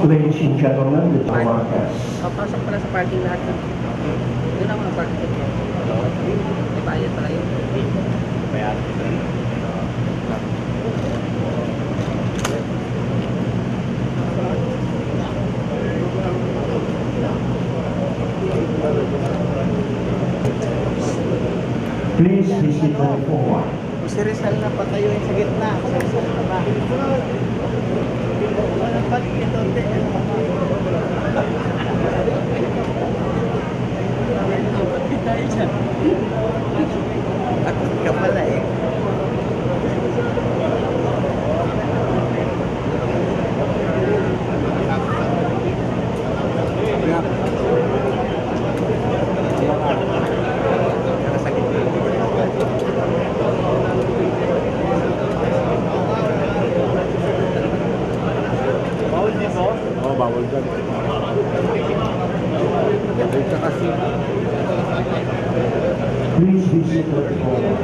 Ladies and gentlemen, the workers. Papasok pala sa parking lahat yun. Doon ako ng parking dito. May bayad pala yun. Bayad. Please visit the forward. Si Rizal na patayo yung sa gitna. Si Rizal na ba? Walang parking ito. Ako ka pala eh. Oh, bawal dyan. Bawal ka kasi. Please visit the forward.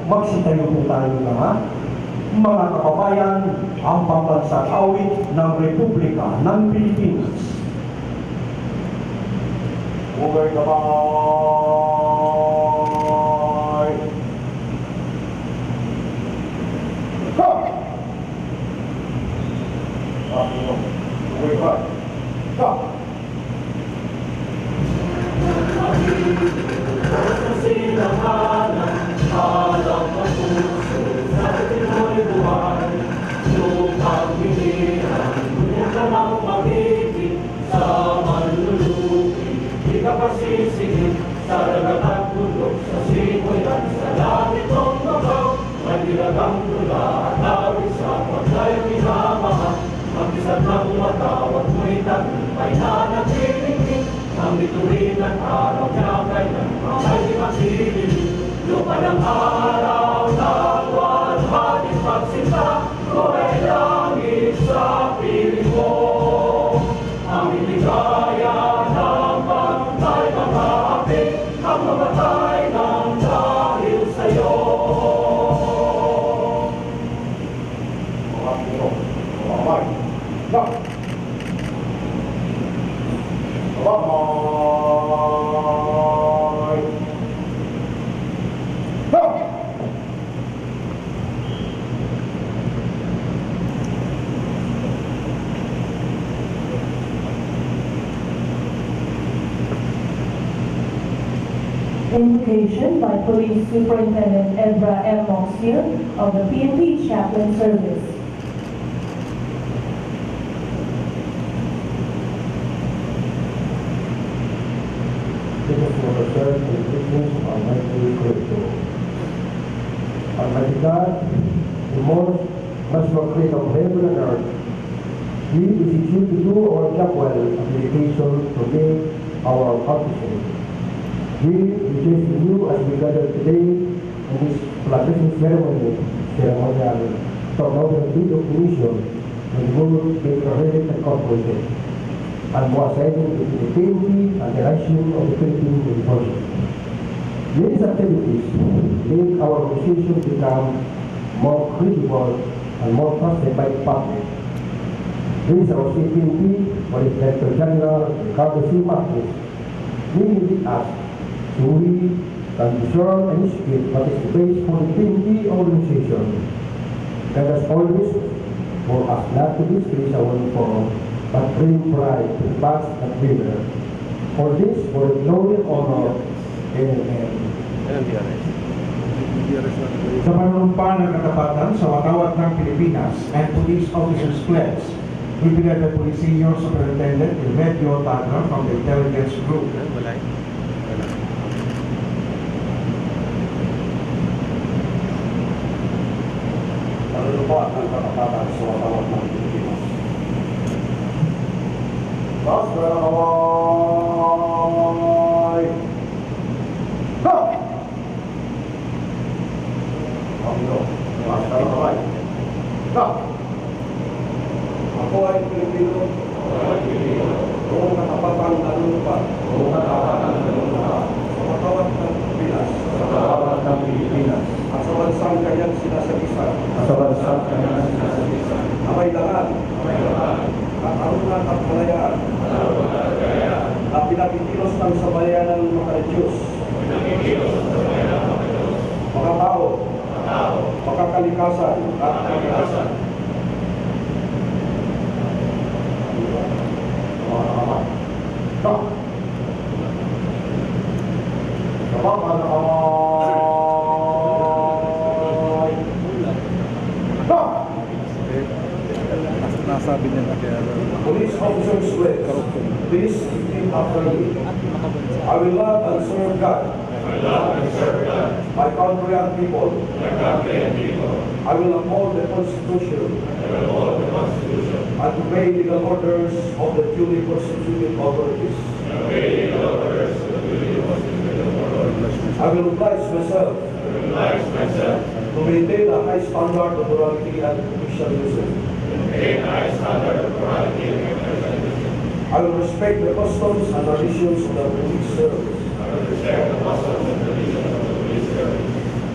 Magsitayo po tayo lahat. Mga kababayan, ang pambansang awit ng Republika ng Pilipinas. Ugay kamay! Go! Ugay kamay! Go! Alam ang puso sa ating buhay, lupang hinihan, ngunit ka nang mag-ibig sa manlulupi. Di ka pasisigit sa dagat at bundok, sa simoy at sa langit mong mabaw. Magilagang tula at awit sa paglayang minamahal. Mag-isat ng matawag mo'y tagumpay na naglilingin. Ang bituin at araw niya kailan ay makilig. Lupa ng araw ng walhating pagsinta, ko ay langit sa piling mo. Ang iligaya ng pantay mga api, ang mamatay ng dahil sa'yo. Mga pino, mga may, na! Invocation by Police Superintendent Edra M. Moxil of the PNP Chaplain Service. This is for the third and witness of Almighty Creator. Almighty God, the most merciful creator of heaven and earth, we beseech you to do our job well, application to make our accomplishment. We rejoice in you as we gather today in this celebration ceremony to acknowledge the deed of mission and will be prohibited and corporated, and more ascending to the purity and direction of the Philippine University. These activities make our organization become more credible and more trusted by the public. This is our CPNP, for its Director General Ricardo C. Marcos, meeting with us so we can discern and educate what is the base for the PNP organization. Let us always for us not to disgrace our uniform, but bring pride to the past and winner. For this, for the glory and honor, Amen. Sa panunumpa ng katapatan sa watawat ng Pilipinas and Police Officers Pledge, we began the Police Senior Superintendent Remigio Tagra from the Intelligence Group. Panunumpa ng katapatan sa watawat ng Pilipinas. Taas na ng kamay! Go! Panginoon, taas na ng kamay. Go! Ako ay Pilipino. Buong katapatan ng lupa. Sa watawat ng Pilipinas. At sa bansang kanyang sinasagisan. Na may dangan. Katarunan at kalayaan. Na pinagkikilos ng sabayanang makaredyos. Mga tao. Makakalikasan at kalikasan. Stop. Kapag ang kamay. Stop. Nasabi niya na kaya Police officers pledge. Please repeat after me. I will love and serve God. My country and people. I will uphold the Constitution. And obey legal orders of the duly constituted authorities. I will oblige myself to maintain a high standard of morality and professionalism. I will respect the customs and traditions of the police service.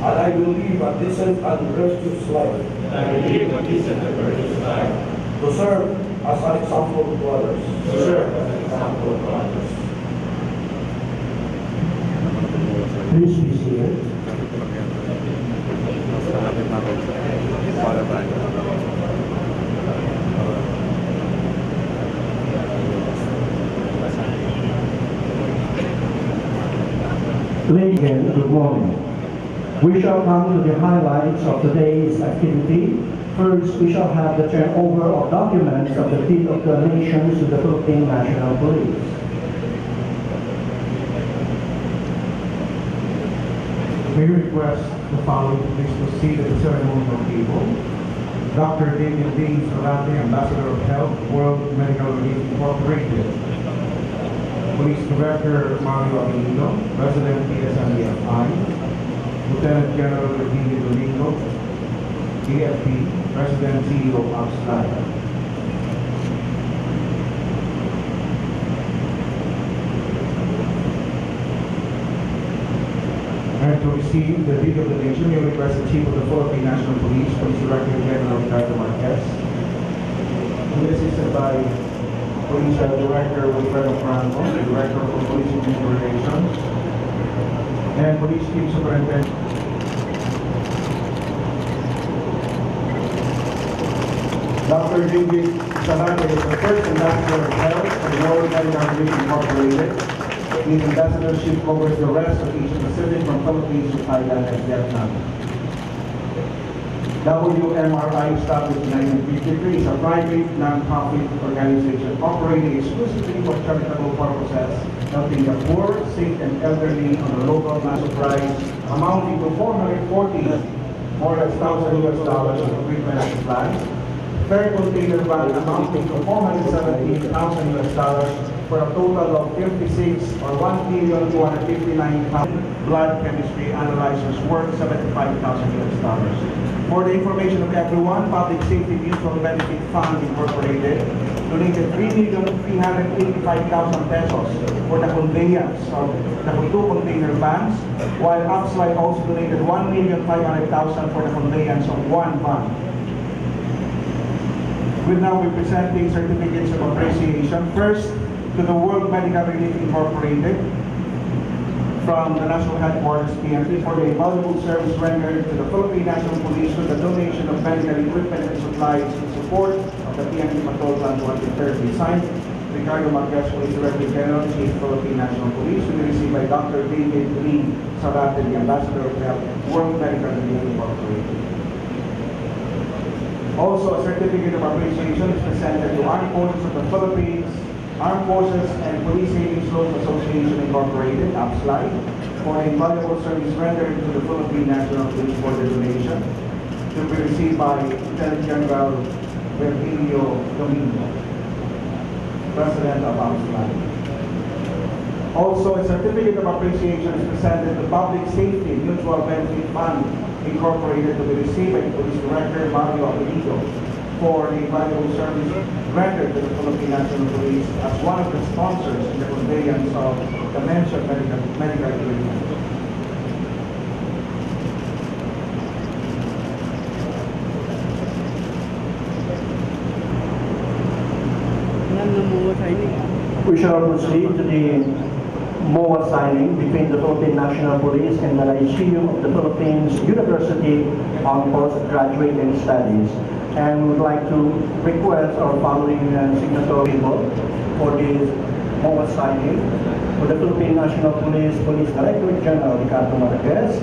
And I will live a decent and virtuous life. To serve as an example to others. Please be seated. Ladies and gentlemen, good morning. We shall come to the highlights of today's activity. First, we shall have the turnover of documents of the deed of donations to the Philippine National Police. We request the following please proceed at the ceremonial table. Dr. David D. Solante, Ambassador of Health, World Medical Relief Incorporated. Police Director Mario Avellino, President PSNDFI. Lieutenant General Virgilio Domingo, DFP, President CEO of SLADA. And to receive the deed of donation, we request the Chief of the Philippine National Police, Police Director General Ricardo Marquez, who is assisted by Police Director Wilfredo Franco, the Director of Police Relations, and Police Chief Superintendent. Dr. David Solante is the first Ambassador of Health of the World Medical Relief Incorporated. His ambassadorship covers the rest of Asia Pacific from Philippines to Thailand and Vietnam. WMRI, established in 1953, is a private, non-profit organization operating exclusively for charitable purposes, helping the poor, sick, and elderly on a local mass price amounting to more than $1,000 of equipment and supplies. Fair container ban amounting to $417,000 for a total of 56 or 1,259,000 blood chemistry analyzers worth $75,000. For the information of everyone, Public Safety Mutual Benefit Fund Incorporated donated 3,385,000 pesos for the conveyance of the 2 container vans, while Upslide also donated 1,500,000 for the conveyance of 1 van. We'll now be presenting certificates of appreciation. First, to the World Medical Relief Incorporated from the National Headquarters PNP for the valuable service rendered to the Philippine National Police with the donation of medical equipment and supplies in support of the PNP Patrol Plan 2030. Signed, Ricardo Marquez, Police Director General, Chief Philippine National Police, to be received by Dr. David Lee Sarate, the Ambassador of the World Medical Relief Incorporated. Also, a certificate of appreciation is presented to Armed Forces of the Philippines, Armed Forces and Police Savings Loans Association Incorporated, APSLI, for invaluable service rendered to the Philippine National Police for the donation, to be received by Lieutenant General Virgilio Domingo, President of APSLI. Also, a certificate of appreciation is presented to Public Safety Mutual Benefit Fund Incorporated, to be received by Police Director Mario Apelido for the valuable service rendered to the Philippine National Police as one of the sponsors in the conveyance of the mentioned medical equipment. Yan na mga signing. We shall proceed to the MOA signing between the Philippine National Police and the Lyceum of the Philippines University on Postgraduate Studies. And would like to request our following signatory people for this MOA signing. For the Philippine National Police, Police Director General Ricardo Marquez,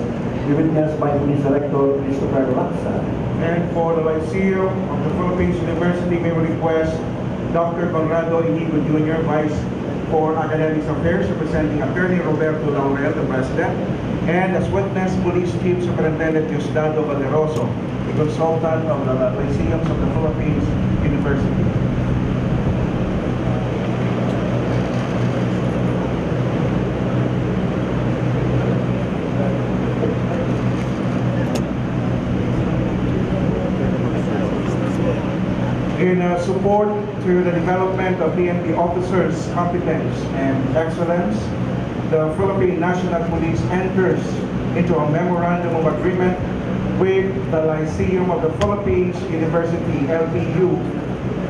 be witnessed by Police Director Christopher Laksa. And for the Lyceum of the Philippines University, may we request Dr. Conrado Inigo Jr., Vice for Academic Affairs, representing Attorney Roberto Laurel, the President, and as witness, Police Chief Superintendent Diosdado Valeroso, the consultant of the Lyceums of the Philippines University. In support to the development of PNP officers' competence and excellence, the Philippine National Police enters into a memorandum of agreement with the Lyceum of the Philippines University, LPU,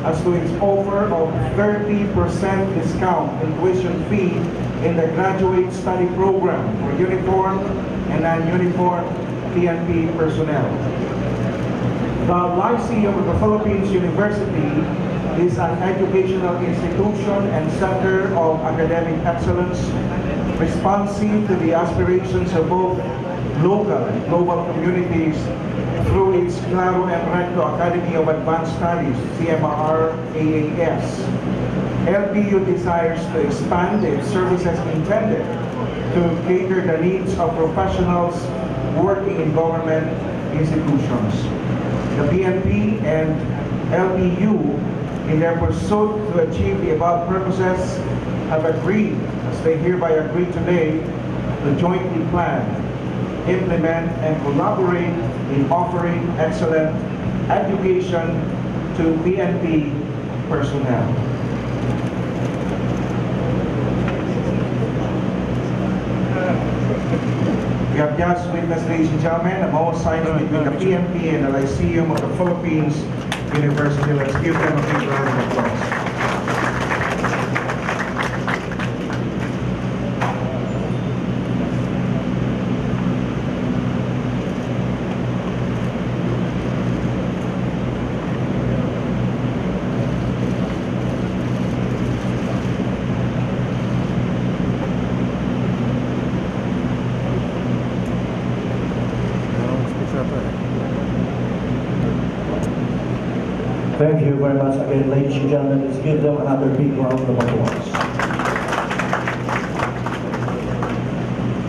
as to its offer of 30% discount in tuition fee in the graduate study program for uniformed and non-uniformed PNP personnel. The Lyceum of the Philippines University is an educational institution and center of academic excellence, responsive to the aspirations of both local and global communities through its Claro M. Recto Academy of Advanced Studies, CMR AAS. LPU desires to expand its services intended to cater the needs of professionals working in government institutions. The PNP and LPU, in their pursuit to achieve the above purposes, have agreed, as they hereby agree today, to jointly plan, implement, and collaborate in offering excellent education to PNP personnel. We have just witnessed, ladies and gentlemen, a MOA signing between the PNP and the Lyceum of the Philippines University. Let's give them a big round of applause. Thank you very much again, ladies and gentlemen. Let's give them another big round of applause.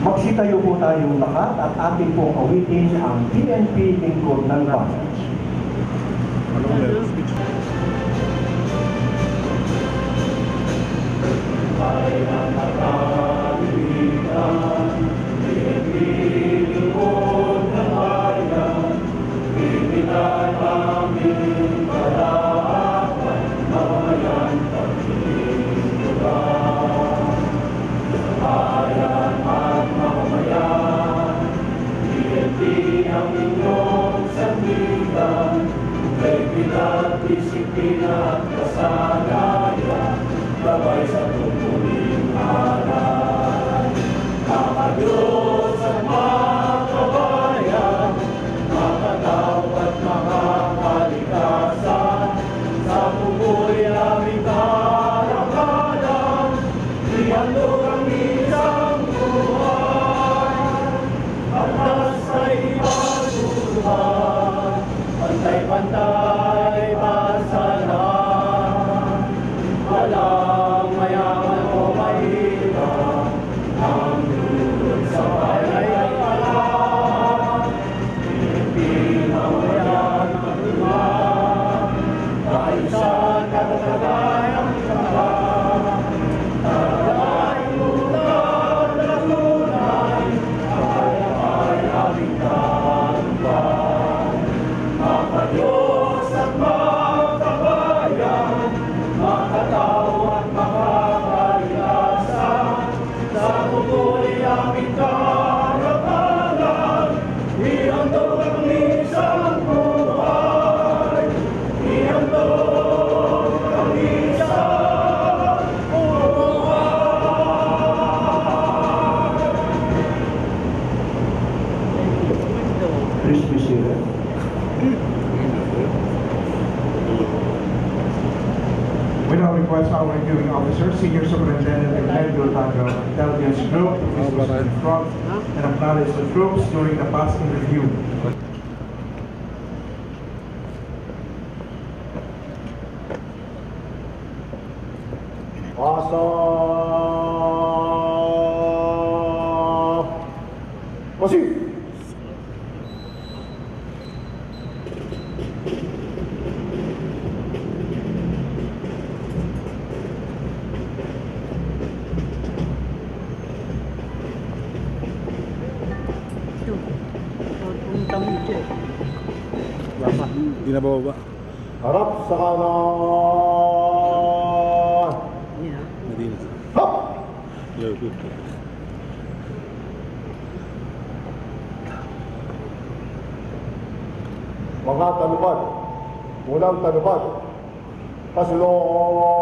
Magsitayo po tayong lahat at ating pong awitin ang PNP Lingkod ng Bayan. Anong speech? aming kalakapan, mamayan pagtitipura. Bayan at mamamayan, PNP ang inyong sandigan, integridad, disiplina at kasanayan, gabay sa tungkuling alay. Mga Diyos at mga kabayan, mga tao at mga kalikasan, sa buhay aming kalakalan, ihandog ang isang buhay. Atas ay ipagbuhay, pantay-pantay basa lahat. Walang mayaman o mahirap, ang lulod sa bayan ay lahat. Pinamayan ang luman, kaisan katagayang lahat. Tagay ulan na tunay, kaya ay aming kalupan. Mga Diyos at mga kabayan, mga tao at mga kalikasan, sa buhay aming karapatan, ihandog ang isang buhay. Ihandog ang isang buhay. Please be seated. We now request our reviewing officer, Senior Superintendent Emilio Tango, Intelligence Group, to please proceed in front and acknowledge the troops during the passing review. Proceed. Pumunta mo siya. Baba. Hindi na bababa. Harap sa kanan. Hindi na. Hindi na. Hop! Yo, good. Mga tanupad. Unang tanupad. Pasulong.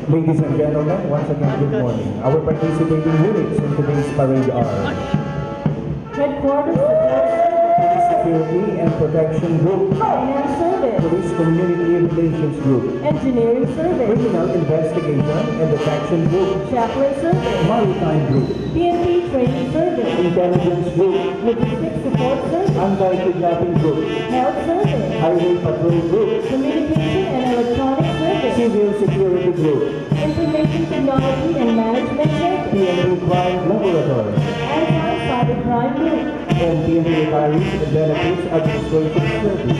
Ladies and gentlemen, once again, good morning. Our participating units in today's parade are Headquarters, Police Security and Protection Group, Finance Service, Police Community Relations Group, Engineering Service, Criminal Investigation and Detection Group, Chaplain Service, Maritime Group, PNP Training Service, Intelligence Group, Logistics Support Service, Anti-Kidnapping Group, Health Service, Highway Patrol Group, Communication and Electronic Service, Civil Security Group, Information Technology and Management Service, PNP Crime Laboratory, Anti-Cybercrime Group, and PNP Retirees and Benefits Administration Service.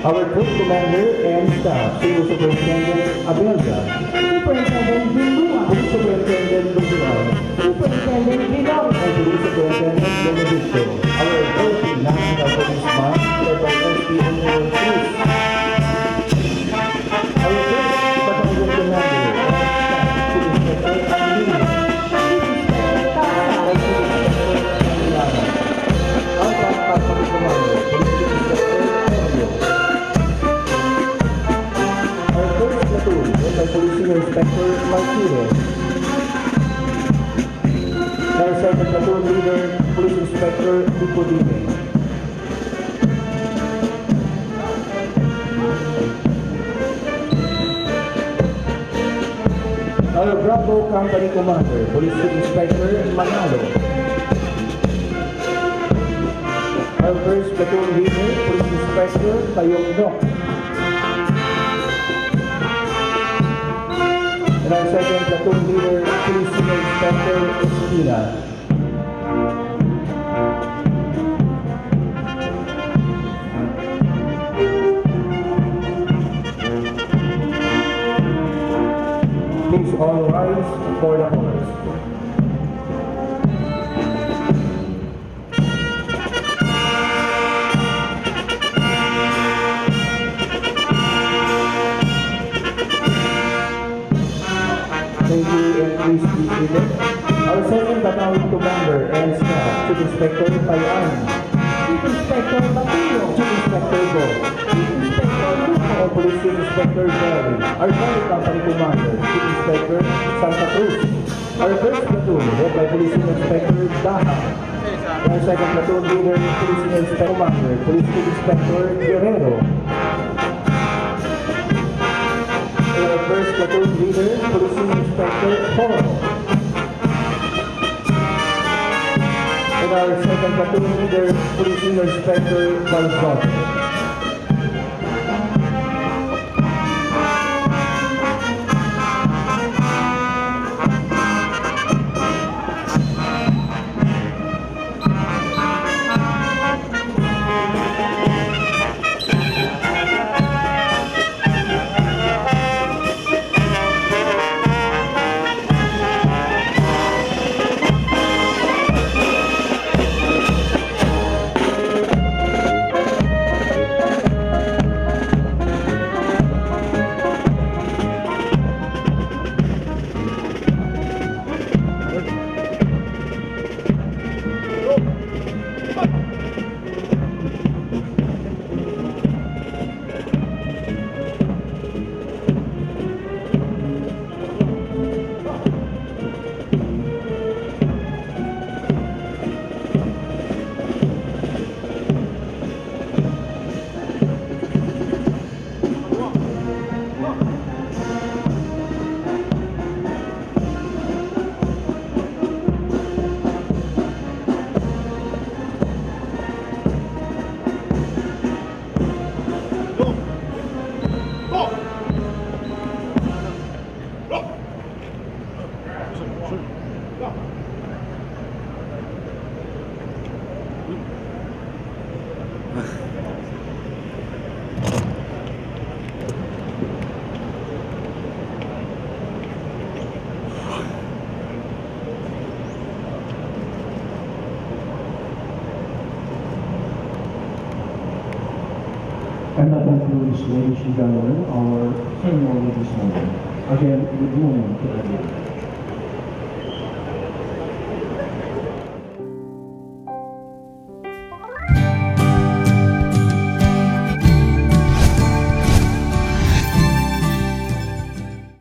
Our troop commander and staff, Civil Superintendent Abelga, Superintendent Jumbuan, Police Superintendent Lujuan, Superintendent Villar, and Police Superintendent Benedicto. Our 14th National Police Month, led by SP Engineer Cruz. Our first battalion commander and staff, Chief Inspector Amelina, Chief Inspector Tasa, and Chief Inspector Emiliana. Our transport commander, Police Chief Inspector Emilio. Our first platoon, led by Police Senior Inspector Martinez. Our second platoon leader, Police Inspector Nicodime. Our Bravo Company Commander, Police Chief Inspector Manalo. Our first platoon leader, Police Inspector Tayong Dok. And our second platoon leader, Police Senior Inspector Espina. Please all rise for the chorus. Thank you, and please be seated. Our second battalion commander and staff, Chief Inspector Payan, Chief Inspector Batillo, Chief Inspector Go, Chief Inspector Luco, our Police Chief Inspector Gary, our County Company Commander, Chief Inspector Santa Cruz, our first platoon, led by Police Chief Inspector Daha, our second platoon leader, Police Chief Inspector Commander, Police Chief Inspector Guerrero, our first platoon leader, Police Chief Inspector Toro, and our second platoon leader, Police Chief Inspector Balzote. And that concludes, ladies and gentlemen, our ceremony this morning. Again, good morning to everyone.